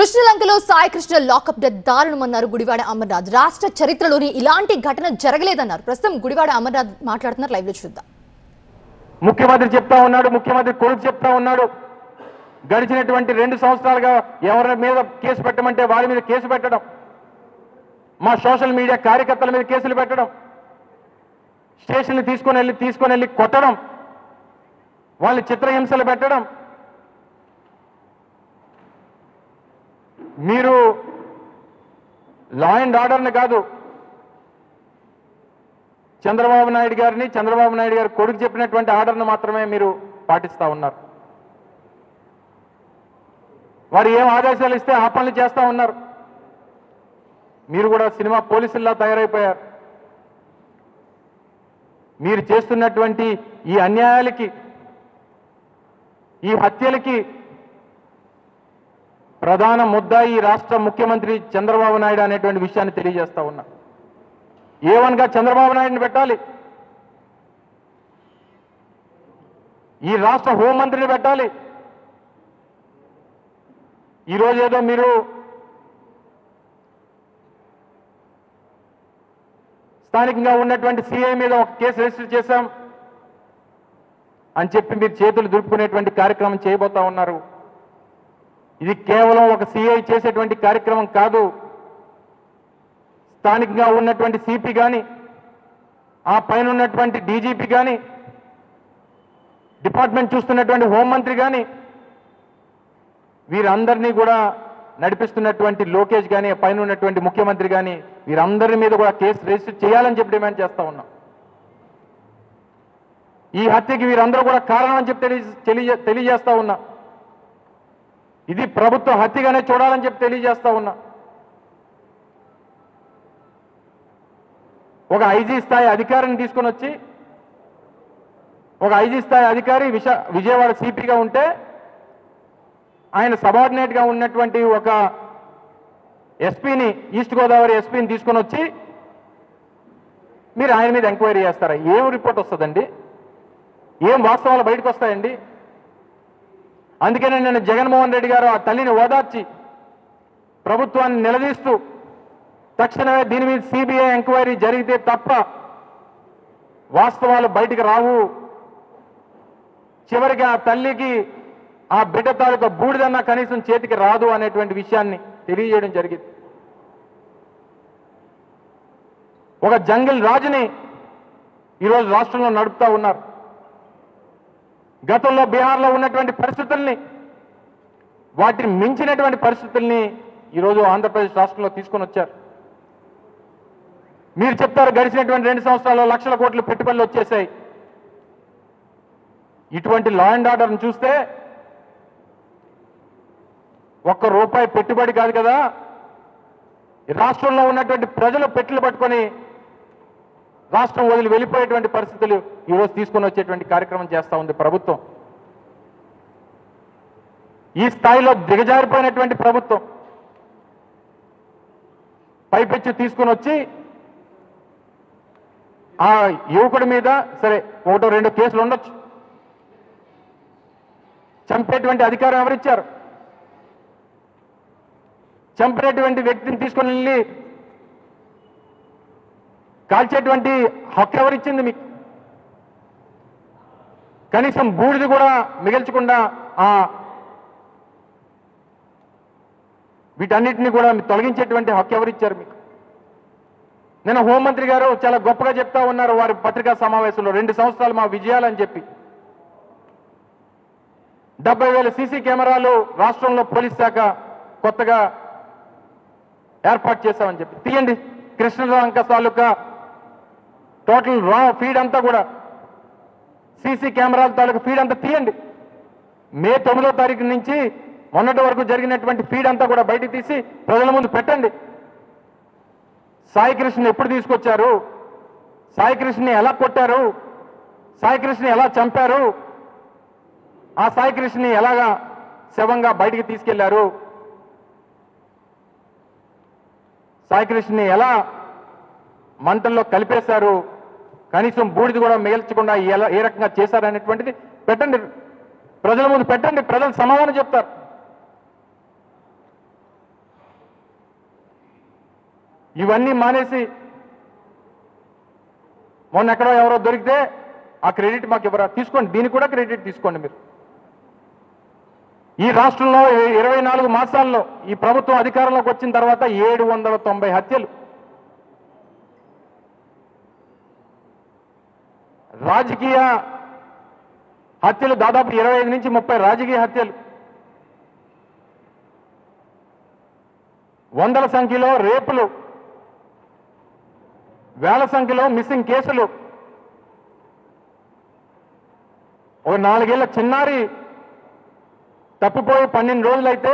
కృష్ణలంకలో Sai Krishna lockup death దారుణమన్నారు Gudivada Amarnath. రాష్ట్ర చరిత్రలోని ఇలాంటి ఘటన జరగలేదన్నారు. ప్రస్తుతం గుడివాడ అమర్నాథ్ మాట్లాడుతున్నారు. లైవ్ లో చూద్దాం. ముఖ్యమంత్రి చెప్తా ఉన్నాడు, ముఖ్యమంత్రి కొడుకు చెప్తా ఉన్నాడు, గడిచినటువంటి 2 సంవత్సరాలుగా ఎవరి మీద కేసు పెట్టమంటే వారి మీద కేసు పెట్టడం, మా సోషల్ మీడియా కార్యకర్తల మీద కేసులు పెట్టడం, స్టేషన్లు తీసుకొని వెళ్ళి కొట్టడం, వాళ్ళని చిత్రహింసలు పెట్టడం. మీరు లా అండ్ ఆర్డర్ని కాదు, చంద్రబాబు నాయుడు గారి కొడుకు చెప్పినటువంటి ఆర్డర్ను మాత్రమే మీరు పాటిస్తా ఉన్నారు. వారు ఏం ఆదేశాలు ఇస్తే ఆ పనులు చేస్తా ఉన్నారు. మీరు కూడా సినిమా పోలీసుల్లా తయారైపోయారు. మీరు చేస్తున్నటువంటి ఈ అన్యాయాలకి, ఈ హత్యలకి ప్రధాన ముద్దాయి రాష్ట్ర ముఖ్యమంత్రి చంద్రబాబు నాయుడు అనేటువంటి విషయాన్ని తెలియజేస్తా ఉన్నా. ఏవన్గా చంద్రబాబు నాయుడిని పెట్టాలి, ఈ రాష్ట్ర హోంమంత్రిని పెట్టాలి. ఈరోజు ఏదో మీరు స్థానికంగా ఉన్నటువంటి సిఐ మీద ఒక కేసు రిజిస్టర్ చేశాం అని చెప్పి మీరు చేతులు దులుపుకునేటువంటి కార్యక్రమం చేయబోతా ఉన్నారు. ఇది కేవలం ఒక సిఐ చేసేటువంటి కార్యక్రమం కాదు. స్థానికంగా ఉన్నటువంటి సిపి కానీ, ఆ పైన ఉన్నటువంటి డీజీపీ కానీ, డిపార్ట్మెంట్ చూస్తున్నటువంటి హోంమంత్రి కానీ, వీరందరినీ కూడా నడిపిస్తున్నటువంటి లోకేష్ కానీ, పైన ఉన్నటువంటి ముఖ్యమంత్రి కానీ, వీరందరి మీద కూడా కేసు రిజిస్టర్ చేయాలని చెప్పి డిమాండ్ చేస్తా ఉన్నాం. ఈ హత్యకి వీరందరూ కూడా కారణం అని చెప్పి తెలియజేస్తా ఉన్నా. ఇది ప్రభుత్వ హత్యగానే చూడాలని చెప్పి తెలియజేస్తా ఉన్నా. ఒక ఐజీ స్థాయి అధికారిని తీసుకొని వచ్చి, ఒక ఐజీ స్థాయి అధికారి విజయవాడ సిపిగా ఉంటే, ఆయన సబార్డినేట్గా ఉన్నటువంటి ఒక ఎస్పీని, ఈస్ట్ గోదావరి ఎస్పీని తీసుకొని వచ్చి మీరు ఆయన మీద ఎంక్వైరీ చేస్తారా? ఏం రిపోర్ట్ వస్తుందండి? ఏం వాస్తవాలు బయటకు వస్తాయండి? అందుకనే నేను జగన్మోహన్ రెడ్డి గారు ఆ తల్లిని ఓదార్చి ప్రభుత్వాన్ని నిలదీస్తూ తక్షణమే దీని మీద సిబిఐ ఎంక్వైరీ జరిగితే తప్ప వాస్తవాలు బయటికి రావు, చివరికి ఆ తల్లికి ఆ బిడ్డ తాలూకా బూడిదన్నా కనీసం చేతికి రాదు అనేటువంటి విషయాన్ని తెలియజేయడం జరిగింది. ఒక జంగిల్ రాజుని ఈరోజు రాష్ట్రంలో నడుపుతా ఉన్నారు. గతంలో బీహార్లో ఉన్నటువంటి పరిస్థితుల్ని, వాటిని మించినటువంటి పరిస్థితుల్ని ఈరోజు ఆంధ్రప్రదేశ్ రాష్ట్రంలో తీసుకొని వచ్చారు. మీరు చెప్తారు గడిచినటువంటి 2 సంవత్సరాల్లో లక్షల కోట్లు పెట్టుబడులు వచ్చేసాయి. ఇటువంటి లా అండ్ ఆర్డర్ని చూస్తే ₹1 పెట్టుబడి కాదు కదా, రాష్ట్రంలో ఉన్నటువంటి ప్రజలు పెట్టులు పట్టుకొని రాష్ట్రం వదిలి వెళ్ళిపోయేటువంటి పరిస్థితులు ఈరోజు తీసుకొని వచ్చేటువంటి కార్యక్రమం చేస్తూ ఉంది ప్రభుత్వం. ఈ స్థాయిలో దిగజారిపోయినటువంటి ప్రభుత్వం పైపెచ్చు తీసుకొని వచ్చి ఆ యువకుడి మీద సరే 1-2 కేసులు ఉండొచ్చు, చంపేటువంటి అధికారం ఎవరిచ్చారు? చంపినటువంటి వ్యక్తిని తీసుకొని వెళ్ళి కాల్చేటువంటి హక్కు ఎవరిచ్చింది మీకు? కనీసం బూడిది కూడా మిగల్చకుండా వీటన్నిటిని కూడా తొలగించేటువంటి హక్కు ఎవరిచ్చారు మీకు? నిన్న హోంమంత్రి గారు చాలా గొప్పగా చెప్తా ఉన్నారు వారి పత్రికా సమావేశంలో 2 సంవత్సరాలు మా విజయాలని చెప్పి. 70,000 సీసీ కెమెరాలు రాష్ట్రంలో పోలీస్ శాఖ కొత్తగా ఏర్పాటు చేశామని చెప్పి. తీయండి కృష్ణలంక తాలూకా టోటల్ రా ఫీడ్ అంతా కూడా, సీసీ కెమెరాల తాలూకా ఫీడ్ అంతా తీయండి. మే 9వ తారీఖు నుంచి మొన్నటి వరకు జరిగినటువంటి ఫీడ్ అంతా కూడా బయటికి తీసి ప్రజల ముందు పెట్టండి. సాయి కృష్ణ ఎప్పుడు తీసుకొచ్చారు, సాయి కృష్ణని ఎలా కొట్టారు, సాయి కృష్ణ ఎలా చంపారు, ఆ సాయి కృష్ణని ఎలాగా శవంగా బయటికి తీసుకెళ్లారు, సాయి కృష్ణని ఎలా మంటల్లో కలిపేశారు, కనీసం బూడిది కూడా మిగల్చకుండా ఎలా ఏ రకంగా చేశారనేటువంటిది పెట్టండి, ప్రజల ముందు పెట్టండి. ప్రజలు సమాధానం చెప్తారు. ఇవన్నీ మానేసి మొన్న ఎక్కడో ఎవరో దొరికితే ఆ క్రెడిట్ మాకు ఎవరా తీసుకోండి, దీనికి కూడా క్రెడిట్ తీసుకోండి మీరు. ఈ రాష్ట్రంలో 24 మాసాల్లో ఈ ప్రభుత్వం అధికారంలోకి వచ్చిన తర్వాత 790 హత్యలు, రాజకీయ హత్యలు దాదాపు 25 నుంచి 30 రాజకీయ హత్యలు, వందల సంఖ్యలో రేపులు, వేల సంఖ్యలో మిస్సింగ్ కేసులు, ఒక 4 ఏళ్ల చిన్నారి తప్పిపోయి 12 రోజులైతే